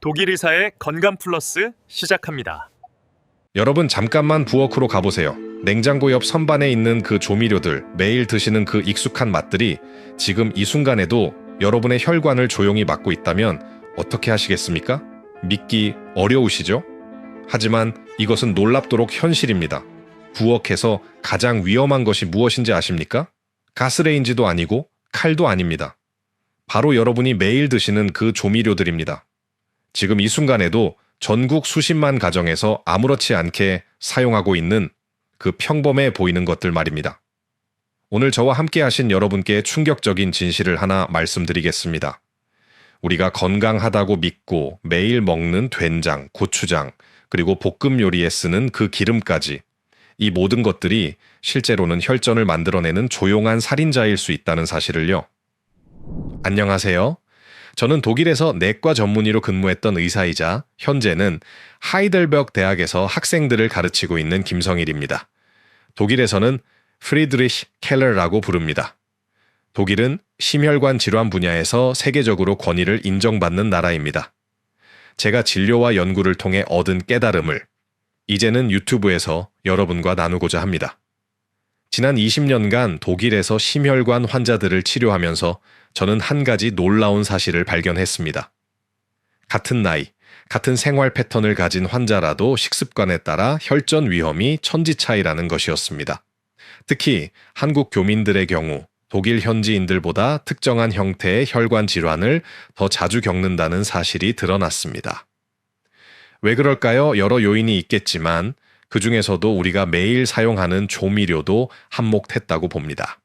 독일 의사의 건강 플러스 시작합니다. 여러분 잠깐만 부엌으로 가보세요. 냉장고 옆 선반에 있는 그 조미료들, 매일 드시는 그 익숙한 맛들이 지금 이 순간에도 여러분의 혈관을 조용히 막고 있다면 어떻게 하시겠습니까? 믿기 어려우시죠? 하지만 이것은 놀랍도록 현실입니다. 부엌에서 가장 위험한 것이 무엇인지 아십니까? 가스레인지도 아니고 칼도 아닙니다. 바로 여러분이 매일 드시는 그 조미료들입니다. 지금 이 순간에도 전국 수십만 가정에서 아무렇지 않게 사용하고 있는 그 평범해 보이는 것들 말입니다. 오늘 저와 함께 하신 여러분께 충격적인 진실을 하나 말씀드리겠습니다. 우리가 건강하다고 믿고 매일 먹는 된장, 고추장, 그리고 볶음 요리에 쓰는 그 기름까지 이 모든 것들이 실제로는 혈전을 만들어내는 조용한 살인자일 수 있다는 사실을요. 안녕하세요. 저는 독일에서 내과 전문의로 근무했던 의사이자 현재는 하이델베르크 대학에서 학생들을 가르치고 있는 김성일입니다. 독일에서는 프리드리히 켈러라고 부릅니다. 독일은 심혈관 질환 분야에서 세계적으로 권위를 인정받는 나라입니다. 제가 진료와 연구를 통해 얻은 깨달음을 이제는 유튜브에서 여러분과 나누고자 합니다. 지난 20년간 독일에서 심혈관 환자들을 치료하면서 저는 한 가지 놀라운 사실을 발견했습니다. 같은 나이, 같은 생활 패턴을 가진 환자라도 식습관에 따라 혈전 위험이 천지 차이라는 것이었습니다. 특히 한국 교민들의 경우 독일 현지인들보다 특정한 형태의 혈관 질환을 더 자주 겪는다는 사실이 드러났습니다. 왜 그럴까요? 여러 요인이 있겠지만 그 중에서도 우리가 매일 사용하는 조미료도 한몫했다고 봅니다.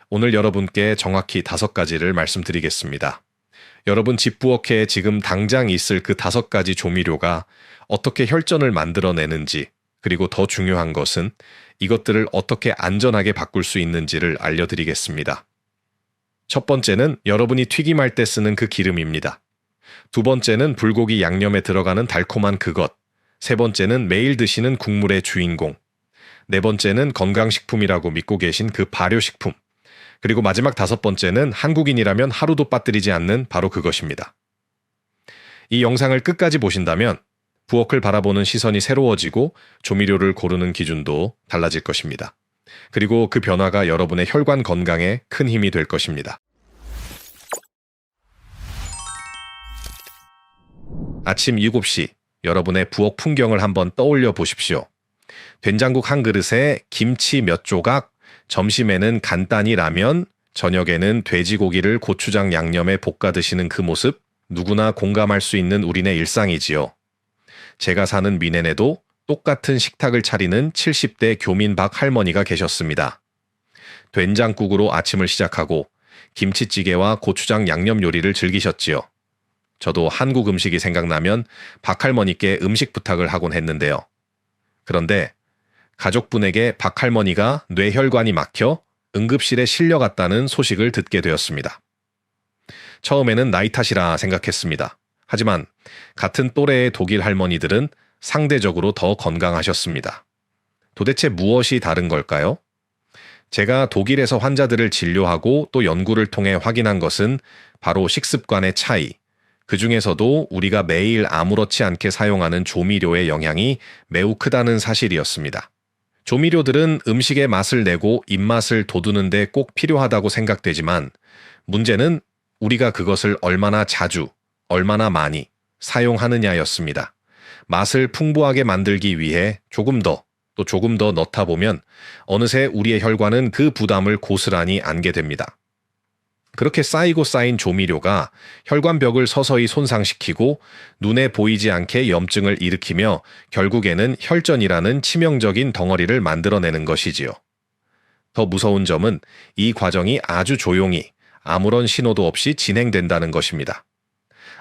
오늘 여러분께 정확히 5가지를 말씀드리겠습니다. 여러분 집부엌에 지금 당장 있을 그 5가지 조미료가 어떻게 혈전을 만들어내는지, 그리고 더 중요한 것은 이것들을 어떻게 안전하게 바꿀 수 있는지를 알려드리겠습니다. 첫 번째는 여러분이 튀김할 때 쓰는 그 기름입니다. 두 번째는 불고기 양념에 들어가는 달콤한 그것. 세 번째는 매일 드시는 국물의 주인공. 네 번째는 건강식품이라고 믿고 계신 그 발효식품. 그리고 마지막 5번째는 한국인이라면 하루도 빠뜨리지 않는 바로 그것입니다. 이 영상을 끝까지 보신다면 부엌을 바라보는 시선이 새로워지고 조미료를 고르는 기준도 달라질 것입니다. 그리고 그 변화가 여러분의 혈관 건강에 큰 힘이 될 것입니다. 아침 7시 여러분의 부엌 풍경을 한번 떠올려 보십시오. 된장국 한 그릇에 김치 몇 조각, 점심에는 간단히 라면, 저녁에는 돼지고기를 고추장 양념에 볶아 드시는 그 모습, 누구나 공감할 수 있는 우리네 일상이지요. 제가 사는 미넨에도 똑같은 식탁을 차리는 70대 교민 박 할머니가 계셨습니다. 된장국으로 아침을 시작하고 김치찌개와 고추장 양념 요리를 즐기셨지요. 저도 한국 음식이 생각나면 박 할머니께 음식 부탁을 하곤 했는데요. 그런데 가족분에게 박 할머니가 뇌혈관이 막혀 응급실에 실려갔다는 소식을 듣게 되었습니다. 처음에는 나이 탓이라 생각했습니다. 하지만 같은 또래의 독일 할머니들은 상대적으로 더 건강하셨습니다. 도대체 무엇이 다른 걸까요? 제가 독일에서 환자들을 진료하고 또 연구를 통해 확인한 것은 바로 식습관의 차이, 그 중에서도 우리가 매일 아무렇지 않게 사용하는 조미료의 영향이 매우 크다는 사실이었습니다. 조미료들은 음식의 맛을 내고 입맛을 돋우는 데 꼭 필요하다고 생각되지만 문제는 우리가 그것을 얼마나 자주, 얼마나 많이 사용하느냐였습니다. 맛을 풍부하게 만들기 위해 조금 더, 또 조금 더 넣다 보면 어느새 우리의 혈관은 그 부담을 고스란히 안게 됩니다. 그렇게 쌓이고 쌓인 조미료가 혈관벽을 서서히 손상시키고 눈에 보이지 않게 염증을 일으키며 결국에는 혈전이라는 치명적인 덩어리를 만들어내는 것이지요. 더 무서운 점은 이 과정이 아주 조용히 아무런 신호도 없이 진행된다는 것입니다.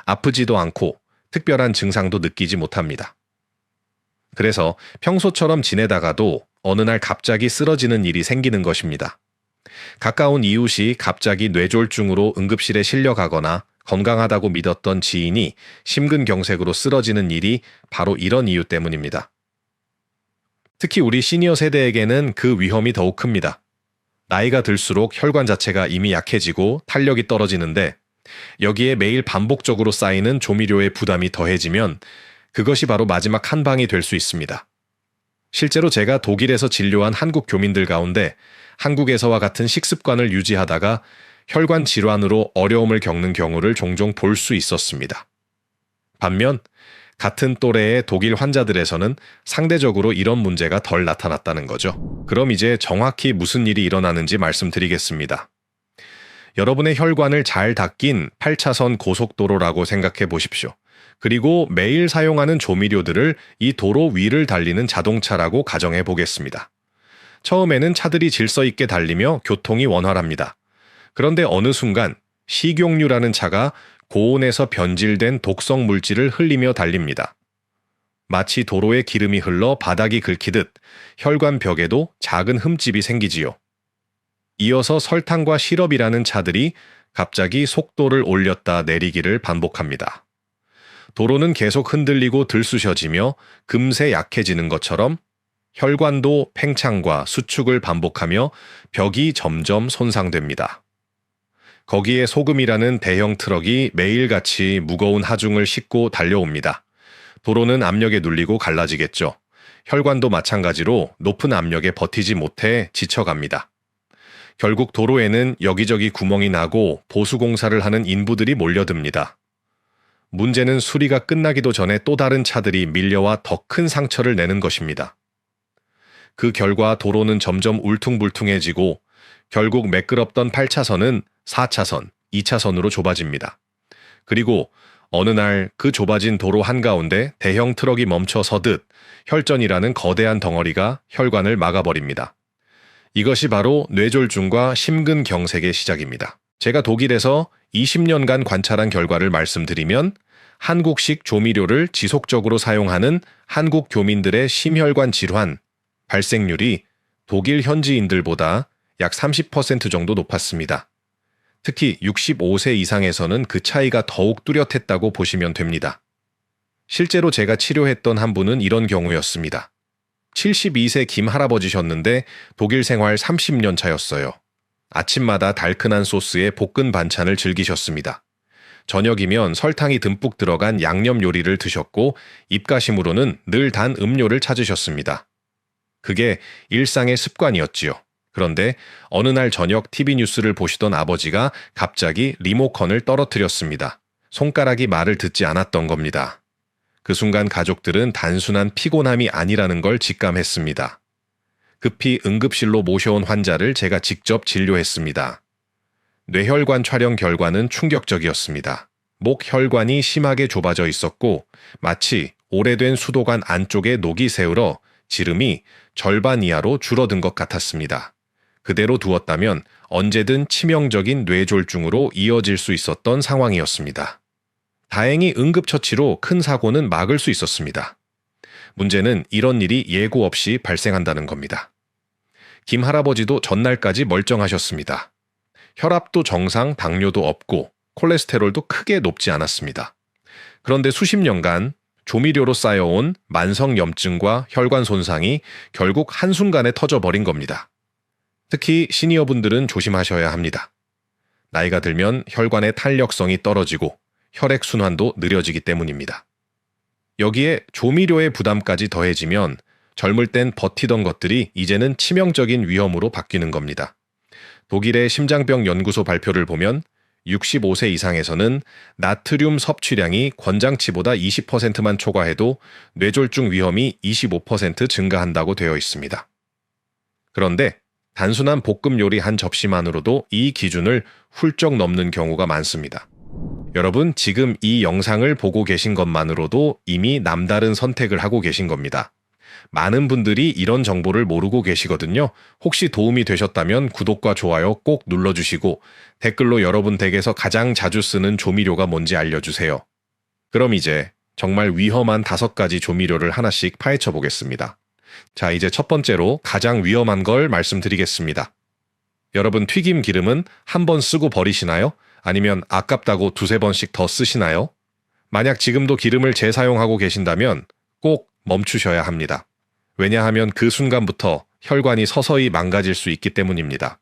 아프지도 않고 특별한 증상도 느끼지 못합니다. 그래서 평소처럼 지내다가도 어느 날 갑자기 쓰러지는 일이 생기는 것입니다. 가까운 이웃이 갑자기 뇌졸중으로 응급실에 실려가거나 건강하다고 믿었던 지인이 심근경색으로 쓰러지는 일이 바로 이런 이유 때문입니다. 특히 우리 시니어 세대에게는 그 위험이 더욱 큽니다. 나이가 들수록 혈관 자체가 이미 약해지고 탄력이 떨어지는데 여기에 매일 반복적으로 쌓이는 조미료의 부담이 더해지면 그것이 바로 마지막 한 방이 될 수 있습니다. 실제로 제가 독일에서 진료한 한국 교민들 가운데 한국에서와 같은 식습관을 유지하다가 혈관 질환으로 어려움을 겪는 경우를 종종 볼 수 있었습니다. 반면 같은 또래의 독일 환자들에서는 상대적으로 이런 문제가 덜 나타났다는 거죠. 그럼 이제 정확히 무슨 일이 일어나는지 말씀드리겠습니다. 여러분의 혈관을 잘 닦인 8차선 고속도로라고 생각해 보십시오. 그리고 매일 사용하는 조미료들을 이 도로 위를 달리는 자동차라고 가정해 보겠습니다. 처음에는 차들이 질서 있게 달리며 교통이 원활합니다. 그런데 어느 순간 식용유라는 차가 고온에서 변질된 독성 물질을 흘리며 달립니다. 마치 도로에 기름이 흘러 바닥이 긁히듯 혈관 벽에도 작은 흠집이 생기지요. 이어서 설탕과 시럽이라는 차들이 갑자기 속도를 올렸다 내리기를 반복합니다. 도로는 계속 흔들리고 들쑤셔지며 금세 약해지는 것처럼 혈관도 팽창과 수축을 반복하며 벽이 점점 손상됩니다. 거기에 소금이라는 대형 트럭이 매일같이 무거운 하중을 싣고 달려옵니다. 도로는 압력에 눌리고 갈라지겠죠. 혈관도 마찬가지로 높은 압력에 버티지 못해 지쳐갑니다. 결국 도로에는 여기저기 구멍이 나고 보수공사를 하는 인부들이 몰려듭니다. 문제는 수리가 끝나기도 전에 또 다른 차들이 밀려와 더 큰 상처를 내는 것입니다. 그 결과 도로는 점점 울퉁불퉁해지고 결국 매끄럽던 8차선은 4차선, 2차선으로 좁아집니다. 그리고 어느 날 그 좁아진 도로 한가운데 대형 트럭이 멈춰 서듯 혈전이라는 거대한 덩어리가 혈관을 막아버립니다. 이것이 바로 뇌졸중과 심근경색의 시작입니다. 제가 독일에서 20년간 관찰한 결과를 말씀드리면 한국식 조미료를 지속적으로 사용하는 한국 교민들의 심혈관 질환 발생률이 독일 현지인들보다 약 30% 정도 높았습니다. 특히 65세 이상에서는 그 차이가 더욱 뚜렷했다고 보시면 됩니다. 실제로 제가 치료했던 한 분은 이런 경우였습니다. 72세 김 할아버지셨는데 독일 생활 30년 차였어요. 아침마다 달큰한 소스에 볶은 반찬을 즐기셨습니다. 저녁이면 설탕이 듬뿍 들어간 양념 요리를 드셨고 입가심으로는 늘 단 음료를 찾으셨습니다. 그게 일상의 습관이었지요. 그런데 어느 날 저녁 TV 뉴스를 보시던 아버지가 갑자기 리모컨을 떨어뜨렸습니다. 손가락이 말을 듣지 않았던 겁니다. 그 순간 가족들은 단순한 피곤함이 아니라는 걸 직감했습니다. 급히 응급실로 모셔온 환자를 제가 직접 진료했습니다. 뇌혈관 촬영 결과는 충격적이었습니다. 목 혈관이 심하게 좁아져 있었고 마치 오래된 수도관 안쪽에 녹이 새울어 지름이 절반 이하로 줄어든 것 같았습니다. 그대로 두었다면 언제든 치명적인 뇌졸중으로 이어질 수 있었던 상황이었습니다. 다행히 응급처치로 큰 사고는 막을 수 있었습니다. 문제는 이런 일이 예고 없이 발생한다는 겁니다. 김 할아버지도 전날까지 멀쩡하셨습니다. 혈압도 정상, 당뇨도 없고 콜레스테롤도 크게 높지 않았습니다. 그런데 수십 년간 조미료로 쌓여온 만성염증과 혈관 손상이 결국 한순간에 터져버린 겁니다. 특히 시니어분들은 조심하셔야 합니다. 나이가 들면 혈관의 탄력성이 떨어지고 혈액순환도 느려지기 때문입니다. 여기에 조미료의 부담까지 더해지면 젊을 땐 버티던 것들이 이제는 치명적인 위험으로 바뀌는 겁니다. 독일의 심장병 연구소 발표를 보면 65세 이상에서는 나트륨 섭취량이 권장치보다 20%만 초과해도 뇌졸중 위험이 25% 증가한다고 되어 있습니다. 그런데 단순한 볶음 요리 한 접시만으로도 이 기준을 훌쩍 넘는 경우가 많습니다. 여러분, 지금 이 영상을 보고 계신 것만으로도 이미 남다른 선택을 하고 계신 겁니다. 많은 분들이 이런 정보를 모르고 계시거든요. 혹시 도움이 되셨다면 구독과 좋아요 꼭 눌러주시고 댓글로 여러분 댁에서 가장 자주 쓰는 조미료가 뭔지 알려주세요. 그럼 이제 정말 위험한 5가지 조미료를 하나씩 파헤쳐 보겠습니다. 자, 이제 첫 번째로 가장 위험한 걸 말씀드리겠습니다. 여러분, 튀김 기름은 한 번 쓰고 버리시나요? 아니면 아깝다고 2-3번씩 더 쓰시나요? 만약 지금도 기름을 재사용하고 계신다면 꼭 멈추셔야 합니다. 왜냐하면 그 순간부터 혈관이 서서히 망가질 수 있기 때문입니다.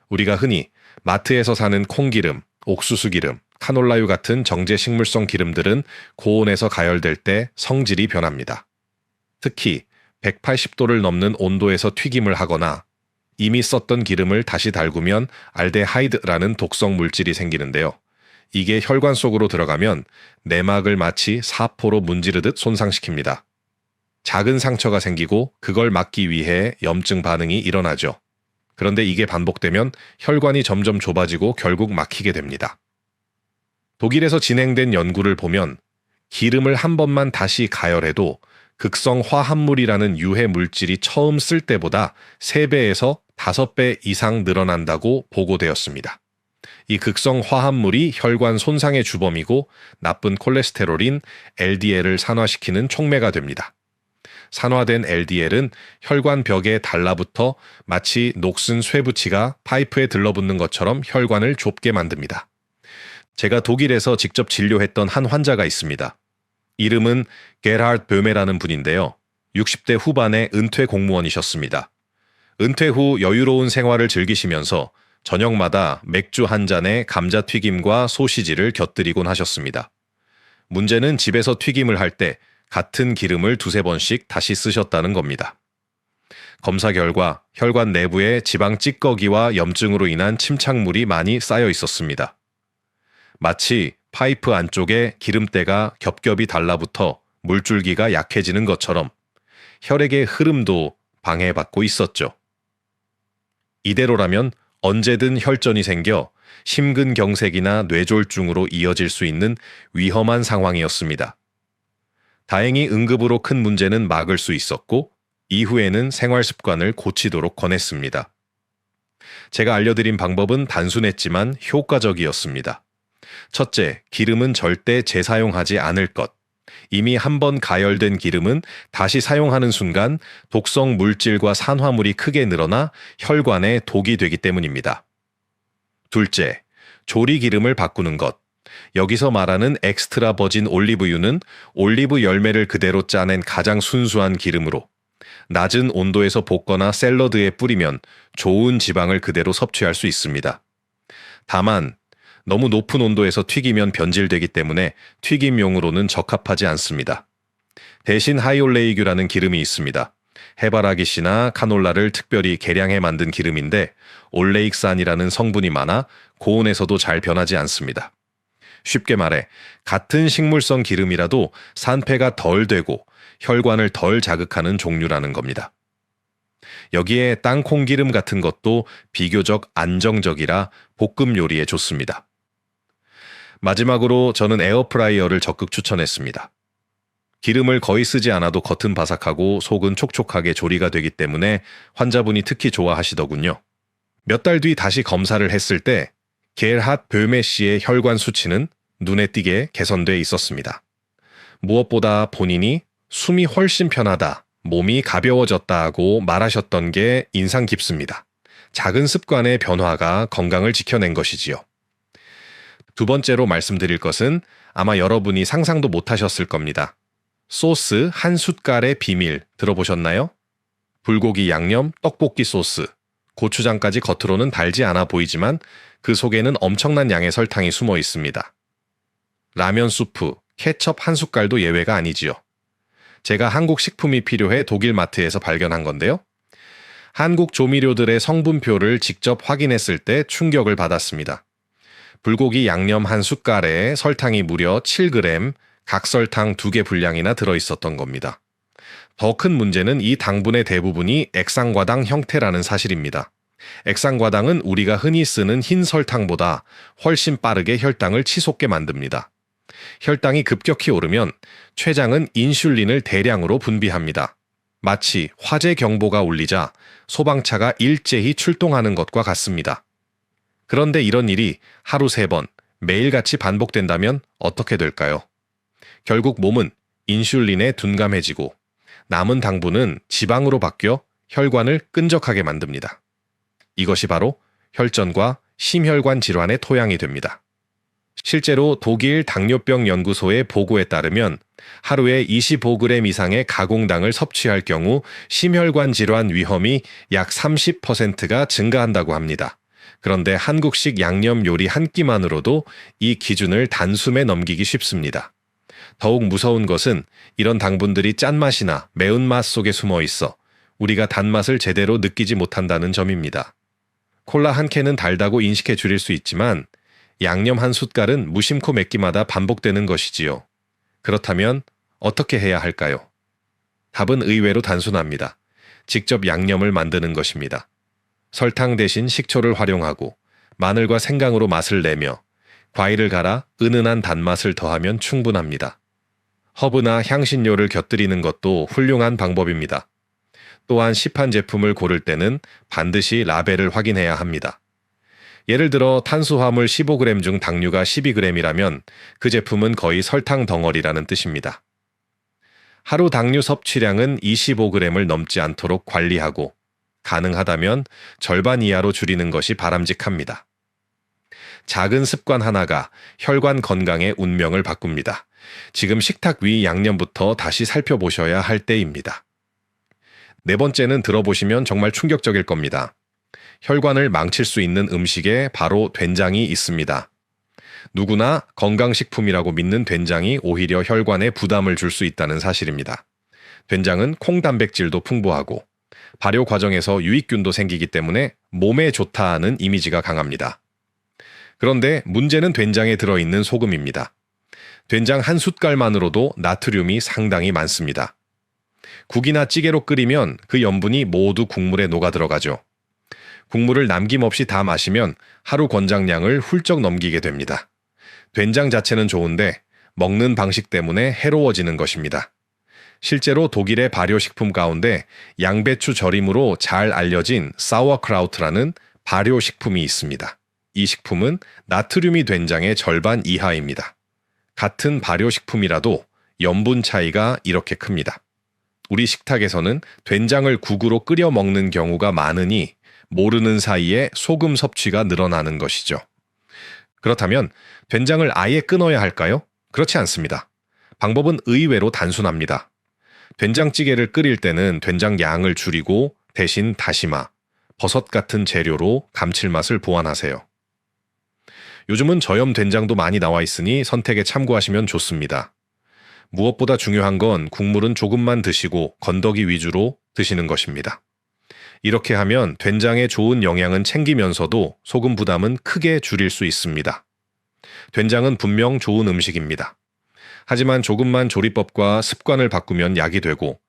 우리가 흔히 마트에서 사는 콩기름, 옥수수 기름, 카놀라유 같은 정제 식물성 기름들은 고온에서 가열될 때 성질이 변합니다. 특히 180도를 넘는 온도에서 튀김을 하거나 이미 썼던 기름을 다시 달구면 알데하이드라는 독성 물질이 생기는데요. 이게 혈관 속으로 들어가면 내막을 마치 사포로 문지르듯 손상시킵니다. 작은 상처가 생기고 그걸 막기 위해 염증 반응이 일어나죠. 그런데 이게 반복되면 혈관이 점점 좁아지고 결국 막히게 됩니다. 독일에서 진행된 연구를 보면 기름을 한 번만 다시 가열해도 극성 화합물이라는 유해 물질이 처음 쓸 때보다 3배에서 5배 이상 늘어난다고 보고되었습니다. 이 극성 화합물이 혈관 손상의 주범이고 나쁜 콜레스테롤인 LDL을 산화시키는 촉매가 됩니다. 산화된 LDL은 혈관 벽에 달라붙어 마치 녹슨 쇠붙이가 파이프에 들러붙는 것처럼 혈관을 좁게 만듭니다. 제가 독일에서 직접 진료했던 한 환자가 있습니다. 이름은 게르하르트 뻬메라는 분인데요. 60대 후반의 은퇴 공무원이셨습니다. 은퇴 후 여유로운 생활을 즐기시면서 저녁마다 맥주 한 잔에 감자튀김과 소시지를 곁들이곤 하셨습니다. 문제는 집에서 튀김을 할 때 같은 기름을 2-3번씩 다시 쓰셨다는 겁니다. 검사 결과 혈관 내부에 지방 찌꺼기와 염증으로 인한 침착물이 많이 쌓여 있었습니다. 마치 파이프 안쪽에 기름때가 겹겹이 달라붙어 물줄기가 약해지는 것처럼 혈액의 흐름도 방해받고 있었죠. 이대로라면 언제든 혈전이 생겨 심근경색이나 뇌졸중으로 이어질 수 있는 위험한 상황이었습니다. 다행히 응급으로 큰 문제는 막을 수 있었고 이후에는 생활 습관을 고치도록 권했습니다. 제가 알려드린 방법은 단순했지만 효과적이었습니다. 첫째, 기름은 절대 재사용하지 않을 것. 이미 한 번 가열된 기름은 다시 사용하는 순간 독성 물질과 산화물이 크게 늘어나 혈관에 독이 되기 때문입니다. 둘째, 조리 기름을 바꾸는 것. 여기서 말하는 엑스트라 버진 올리브유는 올리브 열매를 그대로 짜낸 가장 순수한 기름으로 낮은 온도에서 볶거나 샐러드에 뿌리면 좋은 지방을 그대로 섭취할 수 있습니다. 다만 너무 높은 온도에서 튀기면 변질되기 때문에 튀김용으로는 적합하지 않습니다. 대신 하이올레이규라는 기름이 있습니다. 해바라기씨나 카놀라를 특별히 개량해 만든 기름인데 올레익산이라는 성분이 많아 고온에서도 잘 변하지 않습니다. 쉽게 말해 같은 식물성 기름이라도 산패가 덜 되고 혈관을 덜 자극하는 종류라는 겁니다. 여기에 땅콩 기름 같은 것도 비교적 안정적이라 볶음 요리에 좋습니다. 마지막으로 저는 에어프라이어를 적극 추천했습니다. 기름을 거의 쓰지 않아도 겉은 바삭하고 속은 촉촉하게 조리가 되기 때문에 환자분이 특히 좋아하시더군요. 몇 달 뒤 다시 검사를 했을 때 게르하르트 뻬메 씨의 혈관 수치는 눈에 띄게 개선돼 있었습니다. 무엇보다 본인이 숨이 훨씬 편하다, 몸이 가벼워졌다고 말하셨던 게 인상 깊습니다. 작은 습관의 변화가 건강을 지켜낸 것이지요. 두 번째로 말씀드릴 것은 아마 여러분이 상상도 못하셨을 겁니다. 소스 한 숟갈의 비밀 들어보셨나요? 불고기 양념, 떡볶이 소스, 고추장까지 겉으로는 달지 않아 보이지만 그 속에는 엄청난 양의 설탕이 숨어 있습니다. 라면 수프, 케첩 한 숟갈도 예외가 아니지요. 제가 한국 식품이 필요해 독일 마트에서 발견한 건데요. 한국 조미료들의 성분표를 직접 확인했을 때 충격을 받았습니다. 불고기 양념 한 숟갈에 설탕이 무려 7g, 각설탕 2개 분량이나 들어있었던 겁니다. 더 큰 문제는 이 당분의 대부분이 액상과당 형태라는 사실입니다. 액상과당은 우리가 흔히 쓰는 흰 설탕보다 훨씬 빠르게 혈당을 치솟게 만듭니다. 혈당이 급격히 오르면 췌장은 인슐린을 대량으로 분비합니다. 마치 화재 경보가 울리자 소방차가 일제히 출동하는 것과 같습니다. 그런데 이런 일이 하루 3번, 매일같이 반복된다면 어떻게 될까요? 결국 몸은 인슐린에 둔감해지고 남은 당분은 지방으로 바뀌어 혈관을 끈적하게 만듭니다. 이것이 바로 혈전과 심혈관 질환의 토양이 됩니다. 실제로 독일 당뇨병 연구소의 보고에 따르면 하루에 25g 이상의 가공당을 섭취할 경우 심혈관 질환 위험이 약 30%가 증가한다고 합니다. 그런데 한국식 양념 요리 한 끼만으로도 이 기준을 단숨에 넘기기 쉽습니다. 더욱 무서운 것은 이런 당분들이 짠맛이나 매운맛 속에 숨어 있어 우리가 단맛을 제대로 느끼지 못한다는 점입니다. 콜라 한 캔은 달다고 인식해 줄일 수 있지만 양념 한 숟갈은 무심코 맵기마다 반복되는 것이지요. 그렇다면 어떻게 해야 할까요? 답은 의외로 단순합니다. 직접 양념을 만드는 것입니다. 설탕 대신 식초를 활용하고 마늘과 생강으로 맛을 내며 과일을 갈아 은은한 단맛을 더하면 충분합니다. 허브나 향신료를 곁들이는 것도 훌륭한 방법입니다. 또한 시판 제품을 고를 때는 반드시 라벨을 확인해야 합니다. 예를 들어 탄수화물 15g 중 당류가 12g이라면 그 제품은 거의 설탕 덩어리라는 뜻입니다. 하루 당류 섭취량은 25g을 넘지 않도록 관리하고 가능하다면 절반 이하로 줄이는 것이 바람직합니다. 작은 습관 하나가 혈관 건강의 운명을 바꿉니다. 지금 식탁 위 양념부터 다시 살펴보셔야 할 때입니다. 네 번째는 들어보시면 정말 충격적일 겁니다. 혈관을 망칠 수 있는 음식에 바로 된장이 있습니다. 누구나 건강식품이라고 믿는 된장이 오히려 혈관에 부담을 줄 수 있다는 사실입니다. 된장은 콩 단백질도 풍부하고 발효 과정에서 유익균도 생기기 때문에 몸에 좋다 하는 이미지가 강합니다. 그런데 문제는 된장에 들어있는 소금입니다. 된장 한 숟갈만으로도 나트륨이 상당히 많습니다. 국이나 찌개로 끓이면 그 염분이 모두 국물에 녹아 들어가죠. 국물을 남김없이 다 마시면 하루 권장량을 훌쩍 넘기게 됩니다. 된장 자체는 좋은데 먹는 방식 때문에 해로워지는 것입니다. 실제로 독일의 발효식품 가운데 양배추 절임으로 잘 알려진 사워크라우트라는 발효식품이 있습니다. 이 식품은 나트륨이 된장의 절반 이하입니다. 같은 발효식품이라도 염분 차이가 이렇게 큽니다. 우리 식탁에서는 된장을 국으로 끓여 먹는 경우가 많으니 모르는 사이에 소금 섭취가 늘어나는 것이죠. 그렇다면 된장을 아예 끊어야 할까요? 그렇지 않습니다. 방법은 의외로 단순합니다. 된장찌개를 끓일 때는 된장 양을 줄이고 대신 다시마, 버섯 같은 재료로 감칠맛을 보완하세요. 요즘은 저염 된장도 많이 나와 있으니 선택에 참고하시면 좋습니다. 무엇보다 중요한 건 국물은 조금만 드시고 건더기 위주로 드시는 것입니다. 이렇게 하면 된장의 좋은 영양은 챙기면서도 소금 부담은 크게 줄일 수 있습니다. 된장은 분명 좋은 음식입니다. 하지만 조금만 조리법과 습관을 바꾸면 약이 되고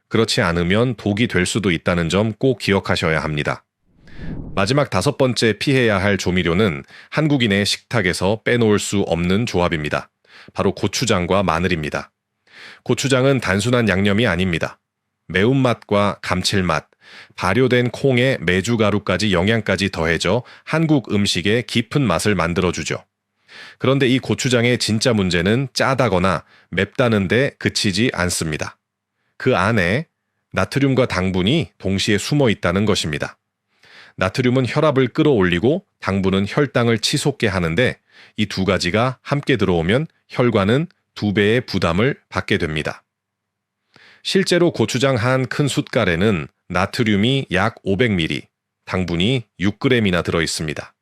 그렇지 않으면 독이 될 수도 있다는 점 꼭 기억하셔야 합니다. 마지막 5번째 피해야 할 조미료는 한국인의 식탁에서 빼놓을 수 없는 조합입니다. 바로 고추장과 마늘입니다. 고추장은 단순한 양념이 아닙니다. 매운맛과 감칠맛, 발효된 콩에 메주가루까지 영양까지 더해져 한국 음식의 깊은 맛을 만들어주죠. 그런데 이 고추장의 진짜 문제는 짜다거나 맵다는데 그치지 않습니다. 그 안에 나트륨과 당분이 동시에 숨어 있다는 것입니다. 나트륨은 혈압을 끌어올리고 당분은 혈당을 치솟게 하는데 이 두 가지가 함께 들어오면 혈관은 2배의 부담을 받게 됩니다. 실제로 고추장 한 큰 숟갈에는 나트륨이 약 500ml, 당분이 6g이나 들어있습니다.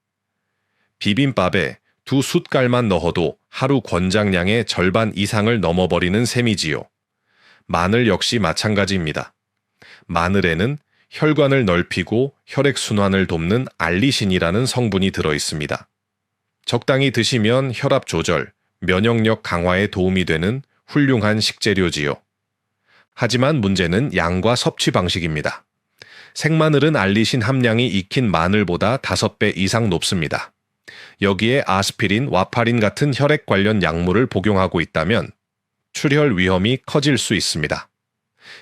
비빔밥에 2숟갈만 넣어도 하루 권장량의 절반 이상을 넘어버리는 셈이지요. 마늘 역시 마찬가지입니다. 마늘에는 혈관을 넓히고 혈액순환을 돕는 알리신이라는 성분이 들어있습니다. 적당히 드시면 혈압 조절, 면역력 강화에 도움이 되는 훌륭한 식재료지요. 하지만 문제는 양과 섭취 방식입니다. 생마늘은 알리신 함량이 익힌 마늘보다 5배 이상 높습니다. 여기에 아스피린, 와파린 같은 혈액 관련 약물을 복용하고 있다면 출혈 위험이 커질 수 있습니다.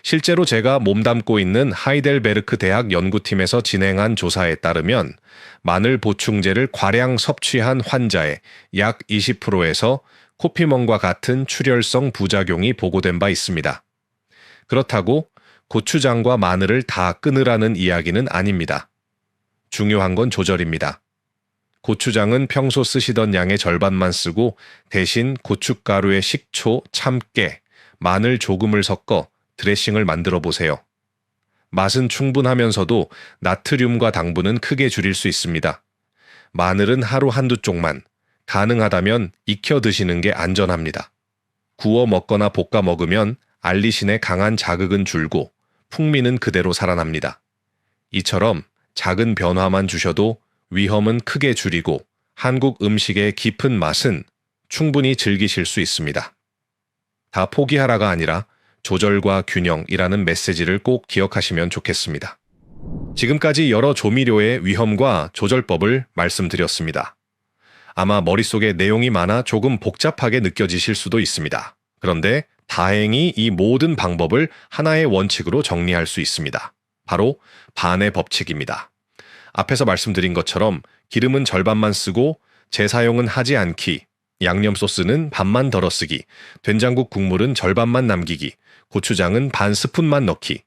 실제로 제가 몸담고 있는 하이델베르크 대학 연구팀에서 진행한 조사에 따르면 마늘 보충제를 과량 섭취한 환자의 약 20%에서 코피멍과 같은 출혈성 부작용이 보고된 바 있습니다. 그렇다고 고추장과 마늘을 다 끊으라는 이야기는 아닙니다. 중요한 건 조절입니다. 고추장은 평소 쓰시던 양의 절반만 쓰고 대신 고춧가루에 식초, 참깨, 마늘 조금을 섞어 드레싱을 만들어 보세요. 맛은 충분하면서도 나트륨과 당분은 크게 줄일 수 있습니다. 마늘은 하루 한두 쪽만, 가능하다면 익혀 드시는 게 안전합니다. 구워 먹거나 볶아 먹으면 알리신의 강한 자극은 줄고 풍미는 그대로 살아납니다. 이처럼 작은 변화만 주셔도 위험은 크게 줄이고 한국 음식의 깊은 맛은 충분히 즐기실 수 있습니다. 다 포기하라가 아니라 조절과 균형이라는 메시지를 꼭 기억하시면 좋겠습니다. 지금까지 여러 조미료의 위험과 조절법을 말씀드렸습니다. 아마 머릿속에 내용이 많아 조금 복잡하게 느껴지실 수도 있습니다. 그런데 다행히 이 모든 방법을 하나의 원칙으로 정리할 수 있습니다. 바로 반의 법칙입니다. 앞에서 말씀드린 것처럼 기름은 절반만 쓰고 재사용은 하지 않기, 양념 소스는 반만 덜어 쓰기, 된장국 국물은 절반만 남기기, 고추장은 반 스푼만 넣기.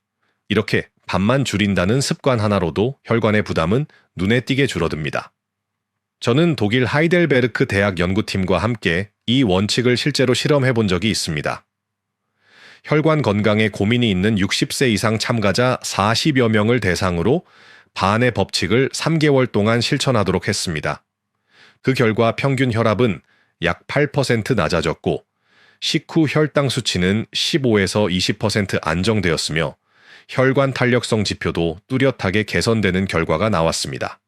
이렇게 반만 줄인다는 습관 하나로도 혈관의 부담은 눈에 띄게 줄어듭니다. 저는 독일 하이델베르크 대학 연구팀과 함께 이 원칙을 실제로 실험해 본 적이 있습니다. 혈관 건강에 고민이 있는 60세 이상 참가자 40여 명을 대상으로 반의 법칙을 3개월 동안 실천하도록 했습니다. 그 결과 평균 혈압은 약 8% 낮아졌고 식후 혈당 수치는 15에서 20% 안정되었으며 혈관 탄력성 지표도 뚜렷하게 개선되는 결과가 나왔습니다.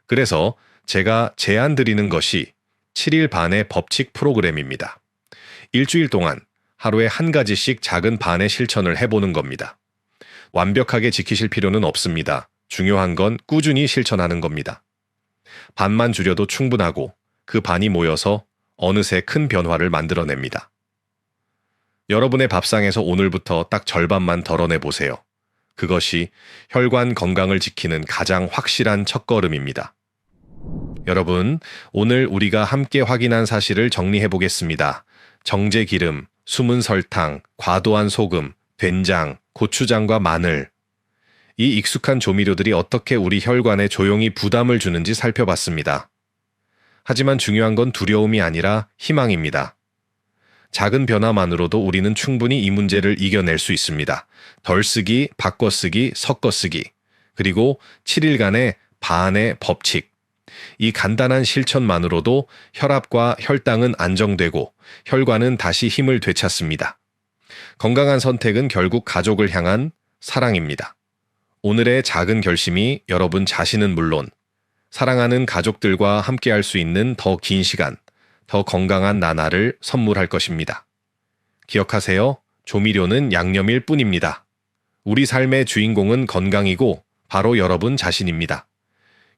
그래서 제가 제안 드리는 것이 7일 반의 법칙 프로그램입니다. 일주일 동안 하루에 한 가지씩 작은 반의 실천을 해보는 겁니다. 완벽하게 지키실 필요는 없습니다. 중요한 건 꾸준히 실천하는 겁니다. 반만 줄여도 충분하고 그 반이 모여서 어느새 큰 변화를 만들어냅니다. 여러분의 밥상에서 오늘부터 딱 절반만 덜어내 보세요. 그것이 혈관 건강을 지키는 가장 확실한 첫걸음입니다. 여러분, 오늘 우리가 함께 확인한 사실을 정리해 보겠습니다. 정제 기름, 숨은 설탕, 과도한 소금, 된장, 고추장과 마늘. 이 익숙한 조미료들이 어떻게 우리 혈관에 조용히 부담을 주는지 살펴봤습니다. 하지만 중요한 건 두려움이 아니라 희망입니다. 작은 변화만으로도 우리는 충분히 이 문제를 이겨낼 수 있습니다. 덜 쓰기, 바꿔 쓰기, 섞어 쓰기. 그리고 7일간의 반의 법칙. 이 간단한 실천만으로도 혈압과 혈당은 안정되고 혈관은 다시 힘을 되찾습니다. 건강한 선택은 결국 가족을 향한 사랑입니다. 오늘의 작은 결심이 여러분 자신은 물론 사랑하는 가족들과 함께할 수 있는 더 긴 시간, 더 건강한 나날을 선물할 것입니다. 기억하세요. 조미료는 양념일 뿐입니다. 우리 삶의 주인공은 건강이고 바로 여러분 자신입니다.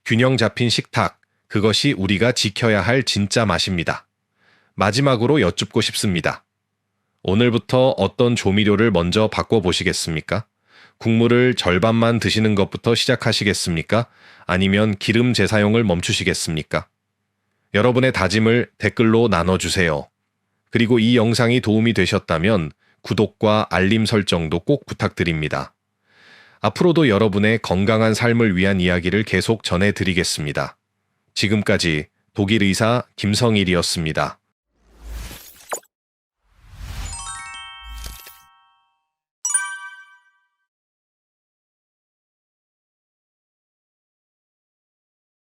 균형 잡힌 식탁, 그것이 우리가 지켜야 할 진짜 맛입니다. 마지막으로 여쭙고 싶습니다. 오늘부터 어떤 조미료를 먼저 바꿔보시겠습니까? 국물을 절반만 드시는 것부터 시작하시겠습니까? 아니면 기름 재사용을 멈추시겠습니까? 여러분의 다짐을 댓글로 나눠주세요. 그리고 이 영상이 도움이 되셨다면 구독과 알림 설정도 꼭 부탁드립니다. 앞으로도 여러분의 건강한 삶을 위한 이야기를 계속 전해드리겠습니다. 지금까지 독일 의사 김성일이었습니다.